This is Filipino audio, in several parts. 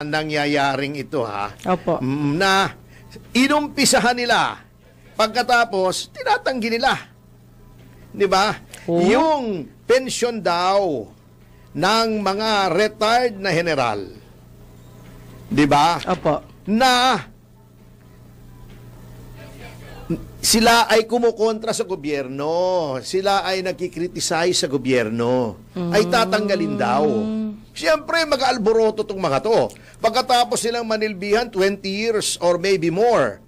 nangyayaring ito Opo. na inumpisahan nila pagkatapos tinatanggi nila. 'Di ba? Yung pension daw ng mga retired na general. 'Di ba? Opo. Na sila ay kumukontra sa gobyerno, sila ay nagkikriticize sa gobyerno, ay tatanggalin daw. Siyempre, mag-aalboroto itong mga to. Pagkatapos silang manilbihan, 20 years or maybe more,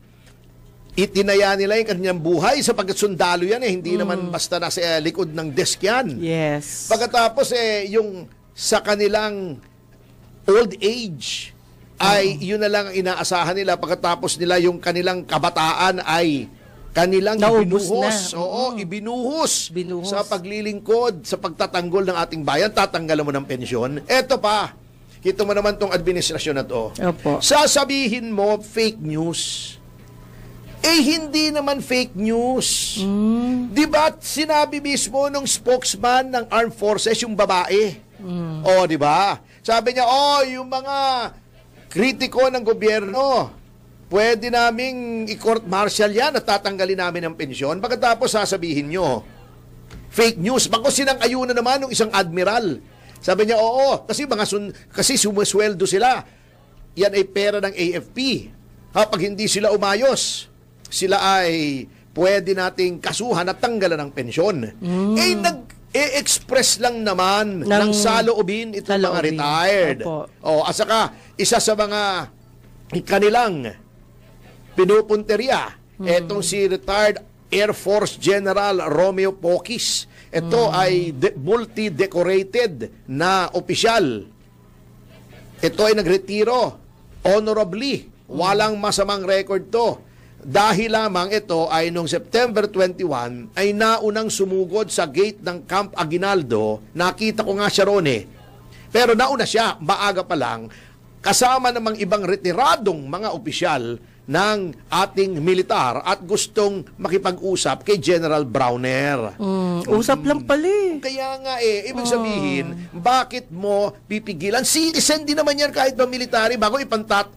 itinaya nila yung kanyang buhay sa pagkasundalo yan hindi naman basta nasa likod ng desk yan. Yes. Pagkatapos yung sa kanilang old age, ay yun na lang ang inaasahan nila pagkatapos nila yung kanilang kabataan ay kanilang Naubos ibinuhos. na. Oo, ibinuhos Binuhos. sa paglilingkod, sa pagtatanggol ng ating bayan, tatanggalan mo ng pensyon. Eto pa, kita mo naman tong administrasyon na to. Opo. Sasabihin mo, fake news. Hindi naman fake news. Di ba sinabi mismo nung spokesman ng Armed Forces, yung babae? Di ba? Sabi niya, yung mga kritiko ng gobyerno, pwede naming i-court martial yan at tatanggalin namin ang pensyon. Pagkatapos sasabihin nyo, fake news. Bako sinang-ayuna naman ng isang admiral. Sabi niya, kasi sumusweldo sila. Yan ay pera ng AFP. Pag hindi sila umayos, sila ay pwede nating kasuhan at tanggalan ng pensyon. Nag-express lang naman ng saloobin itong mga retired. At saka, isa sa mga kanilang pinupunteriya, etong si retired Air Force General Romeo Poquis. Ito ay multi-decorated na opisyal. Ito ay nagretiro honorably. Walang masamang record to. Dahil lamang ito ay noong September 21 ay naunang sumugod sa gate ng Camp Aguinaldo. Nakita ko nga siya ron Pero nauna siya, maaga pa lang, kasama namang ibang retiradong mga opisyal ng ating militar at gustong makipag-usap kay General Browner. Usap lang pala Kaya nga ibig sabihin, bakit mo pipigilan? Citizen din naman yan kahit ba military, bago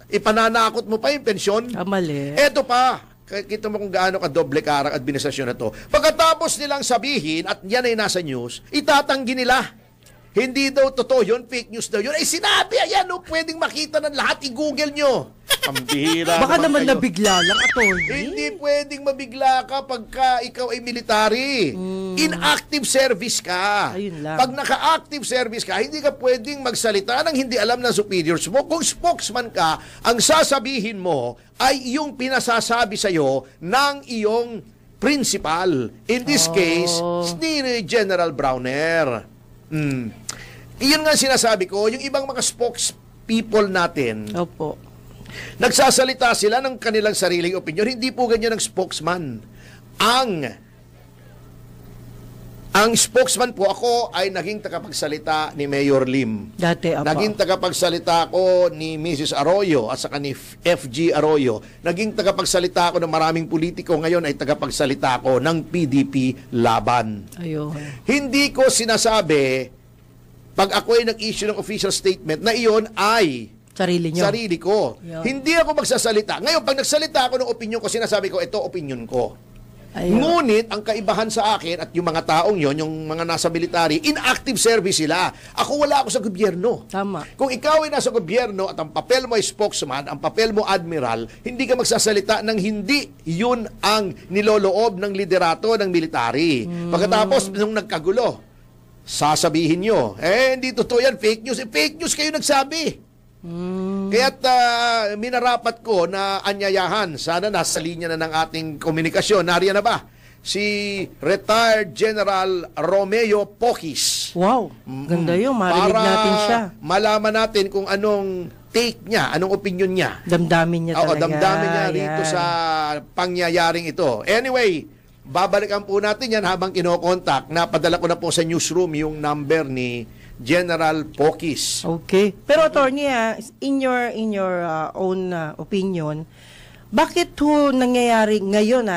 ipananakot mo pa yung pensyon. Mali. Eto pa, kita mo kung gaano ka doble karang administrasyon na to. Pagkatapos nilang sabihin, at yan ay nasa news, itatanggi nila. Hindi daw totoo yun, fake news daw yun. Sinabi, ayan, pwedeng makita ng lahat, i-google nyo. Pambihira. Baka naman nabigla lang, attorney. Hindi pwedeng mabigla ka pagka ikaw ay military. Inactive service ka. Ayun lang. Pag naka-active service ka, hindi ka pwedeng magsalita ng hindi alam ng superiors mo. Kung spokesman ka, ang sasabihin mo ay yung pinasasabi sa'yo ng iyong principal. In this case, ni General Browner. Iyon nga sinasabi ko, yung ibang mga spokespeople natin, Opo. nagsasalita sila ng kanilang sariling opinion. Hindi po ganyan ang spokesman. Ang spokesman po, ako ay naging tagapagsalita ni Mayor Lim. Dati, Opo. Naging tagapagsalita ako ni Mrs. Arroyo at saka ni FG Arroyo. Naging tagapagsalita ako ng maraming politiko. Ngayon ay tagapagsalita ako ng PDP Laban. Ayun. Hindi ko sinasabi, pag ako ay nag-issue ng official statement, na iyon ay Sarili nyo. sarili ko. Yun. Hindi ako magsasalita. Ngayon, pag nagsalita ako ng opinion ko, sinasabi ko, ito opinion ko. Ayun. Ngunit, ang kaibahan sa akin at yung mga taong yon, yung mga nasa military, inactive service sila. Ako wala ako sa gobyerno. Tama. Kung ikaw ay nasa gobyerno at ang papel mo ay spokesman, ang papel mo admiral, hindi ka magsasalita ng hindi yun ang niloloob ng liderato ng military. Pagkatapos, nung nagkagulo, sasabihin nyo, hindi totoo yan, fake news. Fake news kayo nagsabi. Kaya't minarapat ko na anyayahan, sana nasa linya na ng ating komunikasyon. Nariyan na ba? Si retired General Romeo Poquis. Wow, ganda yun. Marinig natin siya. Para malaman natin kung anong take niya, anong opinion niya. Damdamin niya talaga. Damdamin niya rito sa pangyayaring ito. Anyway, babalikan po natin yan habang kinokontak. Napadala ko na po sa newsroom yung number ni General Poquis. Okay. Pero attorney, in your own opinion, bakit ho nangyayari ngayon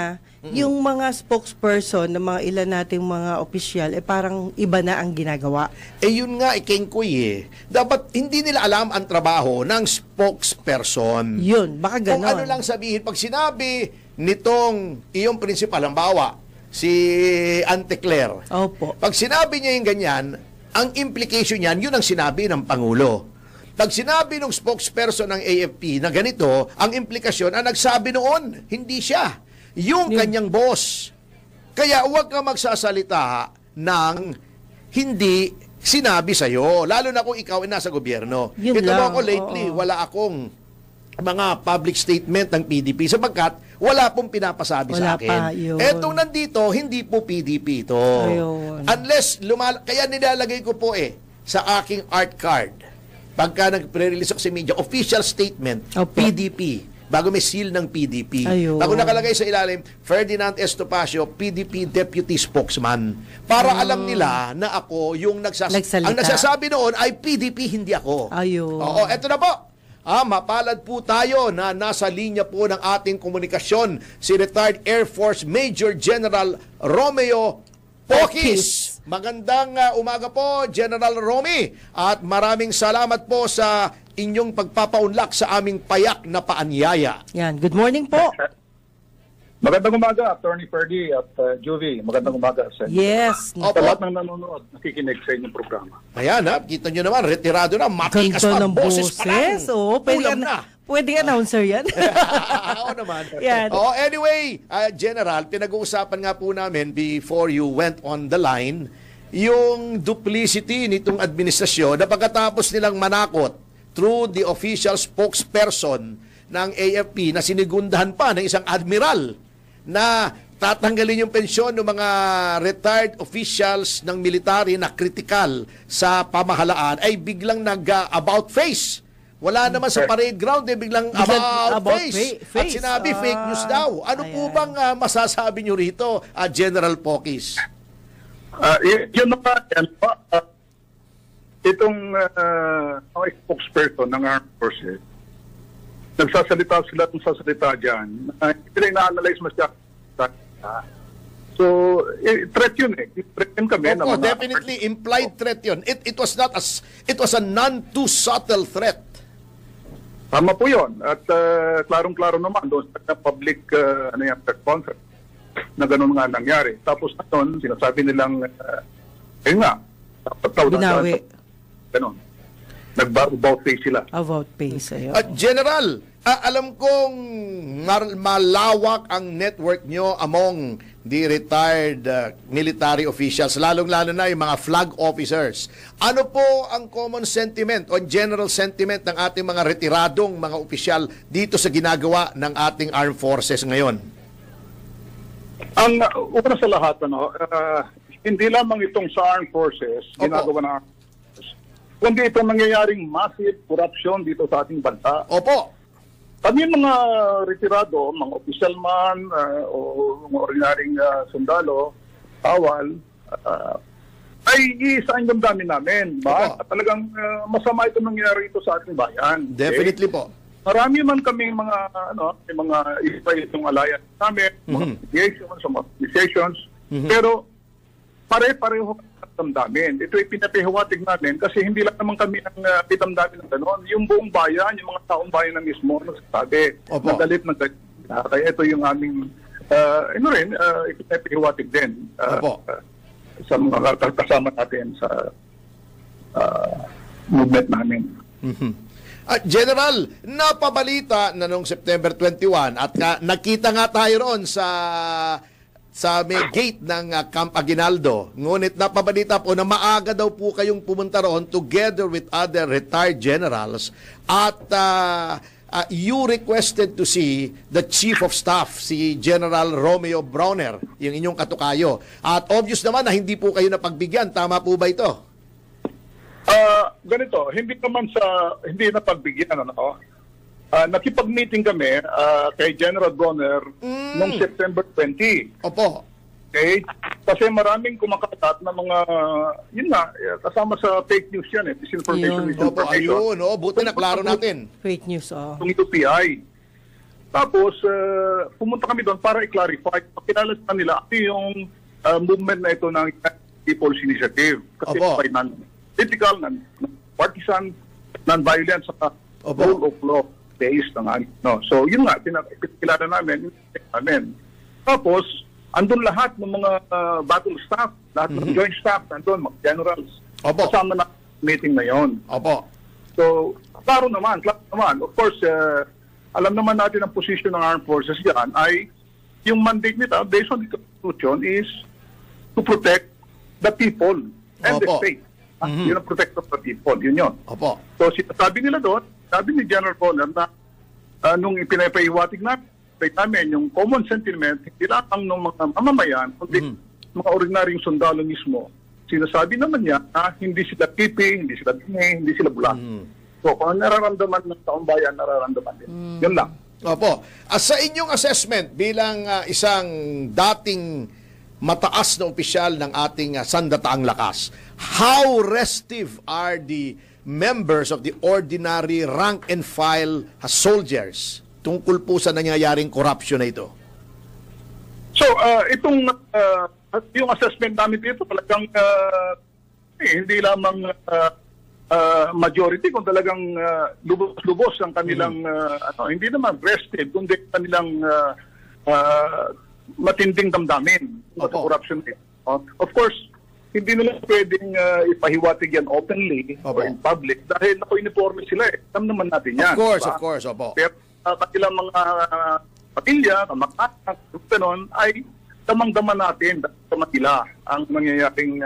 yung mga spokesperson ng mga ilan nating mga opisyal, parang iba na ang ginagawa. Yun nga, Kengkoy Dapat hindi nila alam ang trabaho ng spokesperson. Yun, baka ganon. Kung ano lang sabihin, pag sinabi nitong iyong principal, halimbawa, si Ante Claire. Opo. Pag sinabi niya yung ganyan, ang implication niyan, yun ang sinabi ng Pangulo. Pag sinabi ng spokesperson ng AFP na ganito, ang implikasyon, ang nagsabi noon, hindi siya. Yung kanyang boss. Kaya huwag ka magsasalita ng hindi sinabi sa'yo. Lalo na kung ikaw ay nasa gobyerno. Yun Ito lang, ako lately, wala akong mga public statement ng PDP sapagkat wala pong pinapasabi Wala sa akin. pa, yun. Etong nandito, hindi po PDP ito. Ayun. Unless, kaya nilalagay ko po sa aking art card. Pagka nag-release ako sa media, official statement, Opo. PDP. Bago may seal ng PDP. Ayun. Bago nakalagay sa ilalim, Ferdinand Estopacio, PDP Deputy Spokesman. Para alam nila na ako yung Nagsalita. ang nagsasabi noon ay PDP, hindi ako. Ayun. Oo, eto na po. Mapalad po tayo na nasa linya po ng ating komunikasyon si retired Air Force Major General Romeo Poquis. Magandang umaga po, General Romy. At maraming salamat po sa inyong pagpapaunlak sa aming payak na paanyaya. Yan, good morning po. Magandang umaga, Attorney Ferdy at Juvie. Magandang umaga sa inyo. Yes. Sa lahat ng nanonood, nakikinig sa inyong programa. Ayan kita nyo naman, retirado na, matikas Ganda pa, ng boses pa lang. Oo, Ulam na. Pwedeng announcer yan. Oo naman. Yan. Anyway, General, pinag-uusapan nga po namin before you went on the line, yung duplicity nitong administrasyon na pagkatapos nilang manakot through the official spokesperson ng AFP na sinigundahan pa ng isang admiral na tatanggalin yung pensyon ng mga retired officials ng military na kritikal sa pamahalaan ay biglang nag-about face. Wala naman sa parade ground, biglang about face. At sinabi fake news daw. Ano po bang masasabi nyo rito, General Poquis? Yun naman, itong spokesperson ng Armed Forces, nagsasalita sila kung sasalita dyan. Hindi na ina-analyze masyadong. So, threat yun Threat yun kami. Definitely implied threat yun. It was not it was a non-too-subtle threat. Tama po yun. At klarong-klaro naman doon sa public press conference na gano'n nga nangyari. Tapos noon, sinasabi nilang, dapat daw Binawi. Gano'n. Nag-about face sila. About face. General, alam kong malawak ang network nyo among the retired military officials, lalong-lalo na yung mga flag officers. Ano po ang common sentiment o general sentiment ng ating mga retiradong mga opisyal dito sa ginagawa ng ating armed forces ngayon? Ang una sa lahat, hindi lamang itong sa armed forces, ginagawa ng armed forces, kundi itong nangyayaring massive corruption dito sa ating bansa. Opo. Kami mga retirado, mga opisyal man, o mga ordinaryong sundalo, awal, ay iisa ang damdamin namin. Talagang masama ito nangyayari ito sa ating bayan. Definitely po. Marami man kaming mga iba itong alliance namin, mga associations, mga organizations, pero pare-pareho damdamin. Ito ay pinapahiwatig namin kasi hindi lang naman kami ang pitamdamin ng gano'n. Yung buong bayan, yung mga taong bayan na mismo, nagsasabi, nagalit. Kaya ito yung aming, ipinapahiwatig din sa mga kasama natin sa movement namin. General, napabalita na noong September 21 at nakita nga tayo roon sa may gate ng Camp Aguinaldo. Ngunit napabalita po na maaga daw po kayong pumunta roon together with other retired generals at you requested to see the Chief of Staff, si General Romeo Browner, yung inyong katukayo. At obvious naman na hindi po kayo napagbigyan. Tama po ba ito? Ganito, hindi napagbigyan. Nakipag-meeting kami kay General Bronner noong September 20. Opo. Okay? Kasi maraming kumakalat na mga, kasama sa fake news yan disinformation, misinformation. Opo, ayun, buti na klaro natin. Fake news, Itong UPI. Tapos, pumunta kami doon para i-clarify. Pakilala sa kanila ano yung movement na ito ng People's Initiative. Kasi Opo. by non-political, non-partisan, non-violent, sa Opo. rule of law based ng no. So, yun nga, pinakilala namin. Tapos, andun lahat ng mga battle staff, lahat ng joint staff, andun, mga generals. Opo. Kasama na meeting na yon. Opo. So, klaro naman. Of course, alam naman natin ang position ng armed forces yan ay yung mandate nila based on the Constitution is to protect the people and the Opo. state. Yun ang protect of the people. Yun yun. Opo. So, sabi nila doon, sabi ni General Bonner na nung ipinapahiwatig namin yung common sentiment, hindi lang ng mga mamamayan, kundi mga ordinaryong sundalo mismo. Sinasabi naman niya na hindi sila kipi, hindi sila bingi, hindi sila bulat. So, kung nararamdaman ng taong bayan, nararamdaman din. Yun lang. Opo. Sa inyong assessment bilang isang dating mataas na opisyal ng ating sandataang lakas, how restive are the members of the ordinary rank and file soldiers tungkol po sa nangyayaring corruption na ito? So, yung assessment namin dito talagang hindi lamang majority, kung talagang lubos-lubos ang kanilang, hindi naman rested, kundi kanilang matinding damdamin sa corruption. Of course, hindi nila pwedeng ipahiwatig yan openly or in public dahil nako-uniforme sila eh. Alam naman natin yan. Of course, opo. Pero kanilang mga pamilya, kamag-anak, gano'n, ay damang-daman natin sa Manila ang nangyayaring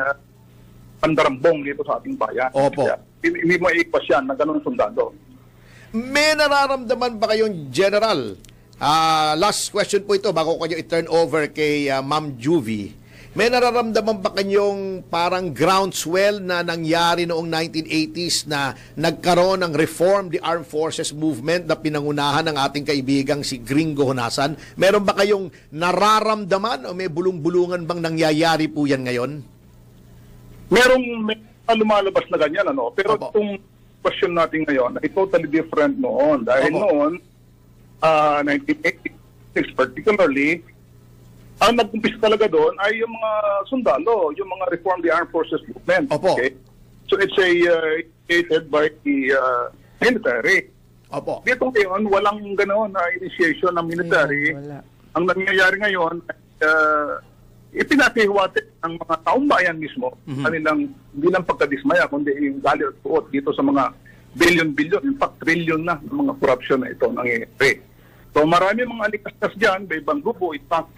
pandarambong dito sa ating bayan. Opo. Hindi mo iikpas yan na gano'n sundalo. May nararamdaman ba kayong general? Last question po ito bago ko kayo i-turn over kay Ma'am Juvie. May nararamdaman ba kanyong parang groundswell na nangyari noong 1980s na nagkaroon ng Reform the Armed Forces Movement na pinangunahan ng ating kaibigang si Gringo Honasan? Meron ba kayong nararamdaman o may bulong-bulungan bang nangyayari po yan ngayon? May lumalabas na ganyan, ano? Pero itong question natin ngayon ay totally different noon. Dahil noon, 1986 particularly, ang nag-umpisa talaga doon ay yung mga sundalo, yung mga Reform the Armed Forces Movement. Opo. Okay? So it's initiated by the military. Opo. Dito ngayon, walang ganoon na initiation ng military. Wala. Ang nangyayari ngayon ay ipinahiwatig ng mga taong bayan mismo kanilang hindi lang pagkadismaya, kundi yung galit at tuot dito sa mga billion-billion, in fact, trillion na ng mga corruption na ito nangyayari. So marami mga alikastas dyan, may ibang grupo. In fact,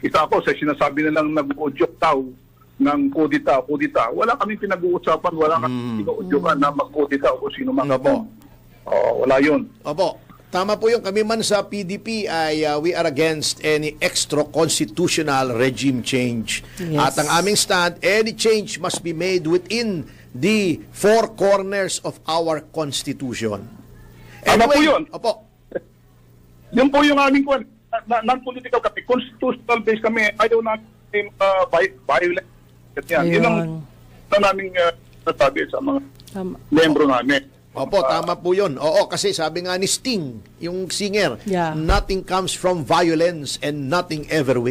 isa ako sa sinasabi nilang nag-udyok daw ng kudita. Wala kaming pinag-uusapan, wala kaming pinag-udyokan na mag-kudita o sino man. Opo. Wala yun. Opo. Tama po yung kami man sa PDP ay we are against any extra-constitutional regime change. Yes. At ang aming stand, any change must be made within the four corners of our Constitution. Tama po yun. Opo. Yun po yung aming non-political kami. Constitutional based kami. Ayaw namin violent. Yun ang naming nasabi sa mga membro namin. Opo, tama po yun. Oo, kasi sabi nga ni Sting, yung singer, nothing comes from violence and nothing ever will.